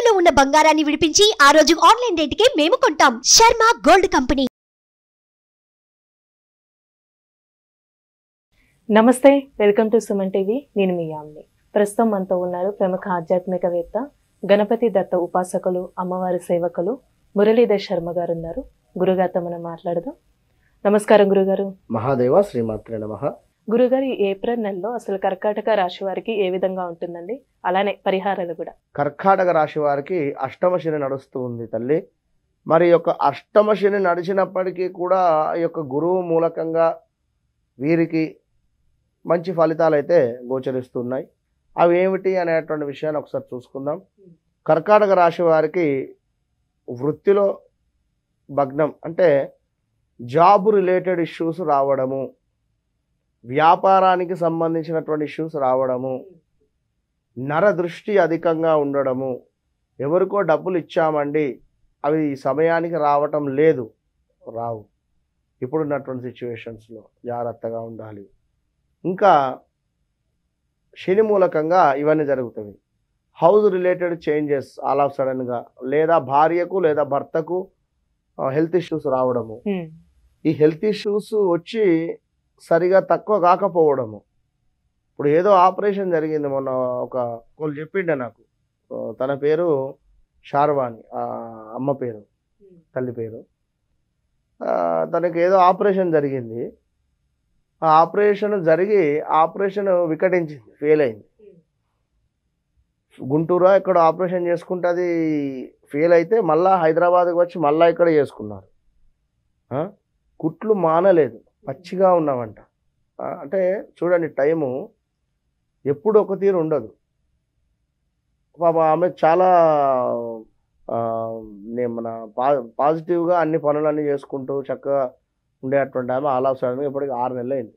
తాకట్టులో ఉన్న బంగారాన్ని విడిపించి ఆ రోజు ఆన్లైన్ రేటుకే మేము కొంటాం. Sharma gold company. నమస్తే, వెల్కమ్ టు సుమన్ టీవీ. నేను మీ యామ్ని. ప్రస్తుతం మనతో ఉన్నారు ప్రముఖ ఆధ్యాత్మికవేత్త, గణపతి దత్త ఉపాసకులు, అమ్మవారి సేవకులు మురళీధర్ శర్మ గారు ఉన్నారు. గురుగారితో మనం మాట్లాడదాం. నమస్కారం గురుగారు. మహాదేవ శ్రీమాత్రే నమః. గురుగారు, ఈ ఏప్రిల్ నెలలో అసలు కర్కాటక రాశి వారికి ఏ విధంగా ఉంటుందండి? అలానే పరిహారాలు కూడా. కర్కాటక రాశి వారికి అష్టమ శని నడుస్తూ ఉంది తల్లి. మరి యొక్క అష్టమ శని నడిచినప్పటికీ కూడా ఈ యొక్క గురువు మూలకంగా వీరికి మంచి ఫలితాలు అయితే గోచరిస్తున్నాయి. అవి ఏమిటి అనేటువంటి విషయాన్ని ఒకసారి చూసుకుందాం. కర్కాటక రాశి వారికి వృత్తిలో భగ్నం అంటే జాబ్ రిలేటెడ్ ఇష్యూస్ రావడము, వ్యాపారానికి సంబంధించినటువంటి ఇష్యూస్ రావడము, నరదృష్టి అధికంగా ఉండడము, ఎవరికో డబ్బులు ఇచ్చామండి అవి సమయానికి రావటం లేదు, రావు. ఇప్పుడున్నటువంటి సిచ్యువేషన్స్లో జాగ్రత్తగా ఉండాలి. ఇంకా శని మూలకంగా ఇవన్నీ జరుగుతాయి. House related changes all of సడన్గా, లేదా భార్యకు లేదా భర్తకు హెల్త్ ఇష్యూస్ రావడము, ఈ హెల్త్ ఇష్యూస్ వచ్చి సరిగా తక్కువ కాకపోవడము. ఇప్పుడు ఏదో ఆపరేషన్ జరిగింది మొన్న, ఒకళ్ళు చెప్పిండే నాకు, తన పేరు శార్వాణి, అమ్మ పేరు, తల్లి పేరు. తనకి ఏదో ఆపరేషన్ జరిగింది. ఆ ఆపరేషన్ జరిగి ఆపరేషన్ వికటించింది, ఫెయిల్ అయింది. గుంటూరు ఇక్కడ ఆపరేషన్ చేసుకుంటే అది ఫెయిల్ అయితే మళ్ళీ హైదరాబాద్కి వచ్చి మళ్ళీ ఇక్కడ చేసుకున్నారు. కుట్లు మానలేదు, పచ్చిగా ఉన్నామంట. అంటే చూడండి, టైము ఎప్పుడు ఒక తీరు ఉండదు. పాప ఆమె చాలా మన పాజిటివ్గా అన్ని పనులన్నీ చేసుకుంటూ చక్కగా ఉండేటువంటి ఆమె ఆల్ ఆఫ్ సడన్గా ఇప్పటికి 6 నెలలు అయింది.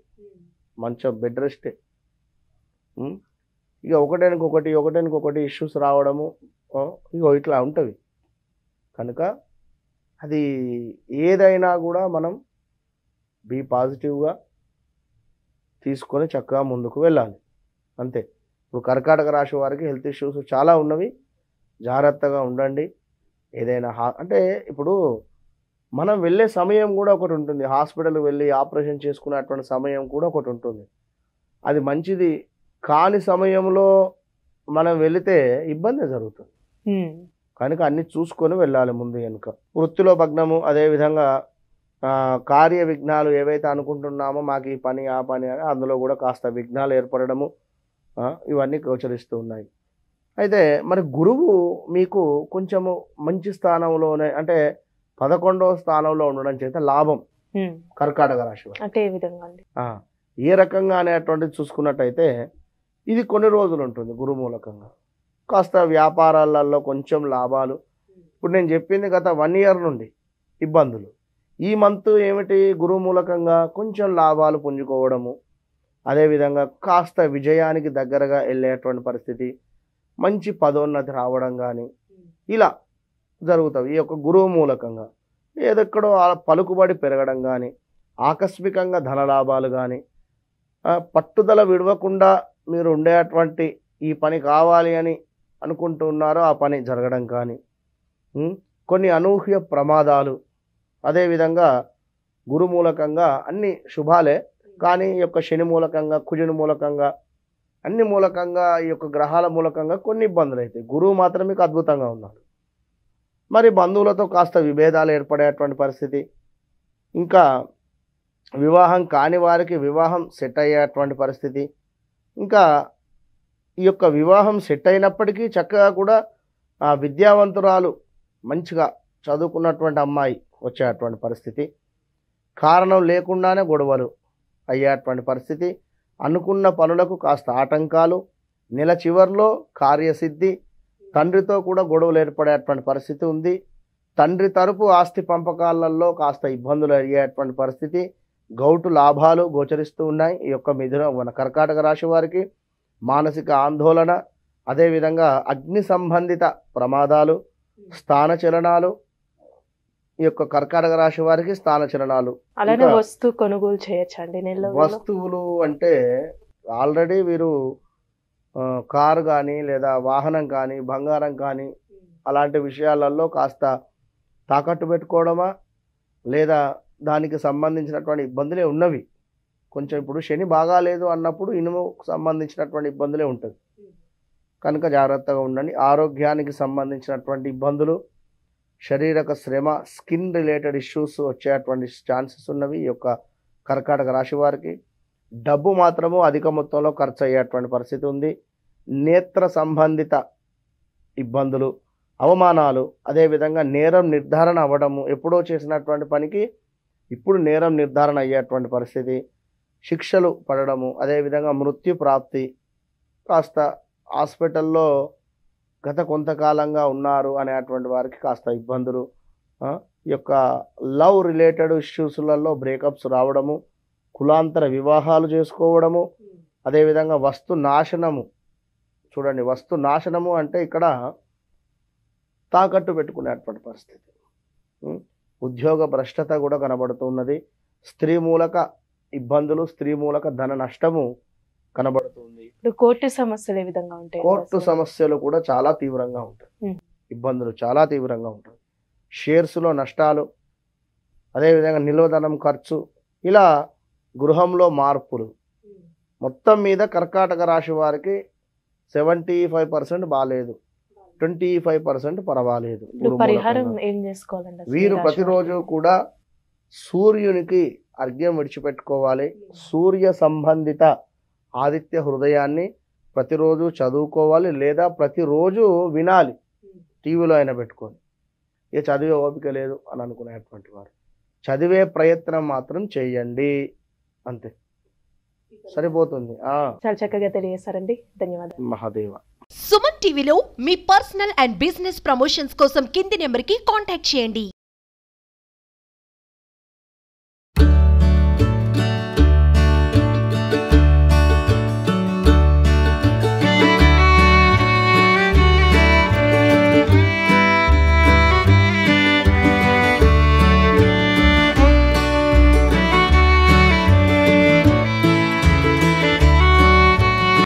మంచిగా బెడ్ రెస్టే. ఇక ఒకటానికొకటి ఇష్యూస్ రావడము, ఇక ఇట్లా ఉంటుంది. కనుక అది ఏదైనా కూడా మనం బీ పాజిటివ్గా తీసుకొని చక్కగా ముందుకు వెళ్ళాలి, అంతే. ఇప్పుడు కర్కాటక రాశి వారికి హెల్త్ ఇష్యూస్ చాలా ఉన్నవి, జాగ్రత్తగా ఉండండి. ఏదైనా అంటే ఇప్పుడు మనం వెళ్ళే సమయం కూడా ఒకటి ఉంటుంది, హాస్పిటల్కి వెళ్ళి ఆపరేషన్ చేసుకునేటువంటి సమయం కూడా ఒకటి ఉంటుంది. అది మంచిది కాని సమయంలో మనం వెళితే ఇబ్బంది జరుగుతుంది. కనుక అన్ని చూసుకొని వెళ్ళాలి ముందు వెనుక. వృత్తిలో భగ్నము, అదేవిధంగా కార్య విఘ్నాలు ఏవైతే అనుకుంటున్నామో మాకు ఈ పని ఆ పని అని, అందులో కూడా కాస్త విఘ్నాలు ఏర్పడము, ఇవన్నీ గోచరిస్తూ ఉన్నాయి. అయితే మరి గురువు మీకు కొంచెము మంచి స్థానంలోనే, అంటే 11వ స్థానంలో ఉండడం చేత లాభం కర్కాటక రాశి వారు. అంటే ఏ విధంగా అండి? ఏ రకంగా అనేటువంటిది చూసుకున్నట్టయితే ఇది కొన్ని రోజులు ఉంటుంది గురు మూలకంగా. కాస్త వ్యాపారాలలో కొంచెం లాభాలు. ఇప్పుడు నేను చెప్పింది గత 1 year నుండి ఇబ్బందులు. ఈ మంత్ ఏమిటి, గురువు మూలకంగా కొంచెం లాభాలు పుంజుకోవడము, అదేవిధంగా కాస్త విజయానికి దగ్గరగా వెళ్ళేటువంటి పరిస్థితి, మంచి పదోన్నతి రావడం కానీ ఇలా జరుగుతాయి ఈ యొక్క గురువు మూలకంగా. ఏదెక్కడో పలుకుబడి పెరగడం కానీ, ఆకస్మికంగా ధనలాభాలు కానీ, పట్టుదల విడవకుండా మీరు ఉండేటువంటి ఈ పని కావాలి అని అనుకుంటున్నారో ఆ పని జరగడం కానీ, కొన్ని అనూహ్య ప్రమాదాలు, అదేవిధంగా గురు మూలకంగా అన్ని శుభాలే. కానీ ఈ యొక్క శని మూలకంగా, కుజుని మూలకంగా, అన్ని మూలకంగా, ఈ యొక్క గ్రహాల మూలకంగా కొన్ని ఇబ్బందులు అవుతాయి. గురువు మాత్రం మీకు అద్భుతంగా ఉన్నారు. మరి బంధువులతో కాస్త విభేదాలు ఏర్పడేటువంటి పరిస్థితి, ఇంకా వివాహం కాని వారికి వివాహం సెట్ అయ్యేటువంటి పరిస్థితి, ఇంకా ఈ యొక్క వివాహం సెట్ అయినప్పటికీ చక్కగా కూడా విద్యావంతురాలు మంచిగా చదువుకున్నటువంటి అమ్మాయి వచ్చేటువంటి పరిస్థితి, కారణం లేకుండానే గొడవలు అయ్యేటువంటి పరిస్థితి, అనుకున్న పనులకు కాస్త ఆటంకాలు, నెల చివరిలో కార్యసిద్ధి, తండ్రితో కూడా గొడవలు ఏర్పడేటువంటి పరిస్థితి ఉంది. తండ్రి తరపు ఆస్తి పంపకాలలో కాస్త ఇబ్బందులు అయ్యేటువంటి పరిస్థితి, గౌటు లాభాలు గోచరిస్తూ ఉన్నాయి. ఈ యొక్క మన కర్కాటక రాశి వారికి మానసిక ఆందోళన, అదేవిధంగా అగ్ని సంబంధిత ప్రమాదాలు, స్థానచలనాలు, ఈ యొక్క కర్కాటక రాశి వారికి స్థానచలనాలు. అలానే వస్తువు కొనుగోలు చేయొచ్చండి నెలలో? వస్తువులు అంటే ఆల్రెడీ వీరు కారు కానీ లేదా వాహనం కానీ బంగారం కానీ అలాంటి విషయాలలో కాస్త తాకట్టు పెట్టుకోవడమా లేదా దానికి సంబంధించినటువంటి ఇబ్బందులే ఉన్నవి. కొంచెం ఇప్పుడు శని బాగాలేదు అన్నప్పుడు ఇనుముకు సంబంధించినటువంటి ఇబ్బందులే ఉంటుంది కనుక జాగ్రత్తగా ఉండండి. ఆరోగ్యానికి సంబంధించినటువంటి ఇబ్బందులు, శారీరక శ్రమ, స్కిన్ రిలేటెడ్ ఇష్యూస్ వచ్చేటువంటి ఛాన్సెస్ ఉన్నవి ఈ యొక్క కర్కాటక రాశి వారికి. డబ్బు మాత్రము అధిక మొత్తంలో ఖర్చు అయ్యేటువంటి పరిస్థితి ఉంది. నేత్ర సంబంధిత ఇబ్బందులు, అవమానాలు, అదేవిధంగా నేరం నిర్ధారణ అవ్వడము, ఎప్పుడో చేసినటువంటి పనికి ఇప్పుడు నేరం నిర్ధారణ అయ్యేటువంటి పరిస్థితి, శిక్షలు పడడము, అదేవిధంగా మృత్యు ప్రాప్తి, కాస్త హాస్పిటల్లో గత కొంతకాలంగా ఉన్నారు అనేటువంటి వారికి కాస్త ఇబ్బందులు, ఈ యొక్క లవ్ రిలేటెడ్ ఇష్యూస్లలో బ్రేకప్స్ రావడము, కులాంతర వివాహాలు చేసుకోవడము, అదేవిధంగా వస్తు నాశనము. చూడండి, వస్తు నాశనము అంటే ఇక్కడ తాకట్టు పెట్టుకునేటువంటి పరిస్థితి. ఉద్యోగ భ్రష్టత కూడా కనబడుతున్నది. స్త్రీ మూలక ఇబ్బందులు, స్త్రీ మూలక ధన నష్టము కనబడుతుంది. ఇప్పుడు కోర్టు సమస్యలు ఏ విధంగా ఉంటాయి? కోర్టు సమస్యలు కూడా చాలా తీవ్రంగా ఉంటాయి, ఇబ్బందులు చాలా తీవ్రంగా ఉంటాయి. షేర్స్లో నష్టాలు, అదేవిధంగా నిల్వధనం ఖర్చు, ఇలా గృహంలో మార్పులు. మొత్తం మీద కర్కాటక రాశి వారికి 75% బాగాలేదు, 25% పర్వాలేదు. పరిహారం ఏం చేసుకోవాలండి? వీరు ప్రతిరోజు కూడా సూర్యునికి అర్ఘ్యం విడిచిపెట్టుకోవాలి. సూర్య సంబంధిత ఆదిత్య హృదయాన్ని ప్రతిరోజు చదువుకోవాలి, లేదా ప్రతిరోజు వినాలి, టీవీలో అయినా పెట్టుకొని. ఇక చదివే ఓపిక లేదు అని అనుకునేటువంటి వారు చదివే ప్రయత్నం మాత్రం చేయండి, అంతే సరిపోతుంది. చాలా చక్కగా తెలియజేశారండి, ధన్యవాదాలు. మహాదేవ. సుమన్ టీవీలో మీ పర్సనల్ అండ్ బిజినెస్ ప్రమోషన్స్ కోసం కింది నెంబర్కి కాంటాక్ట్ చేయండి.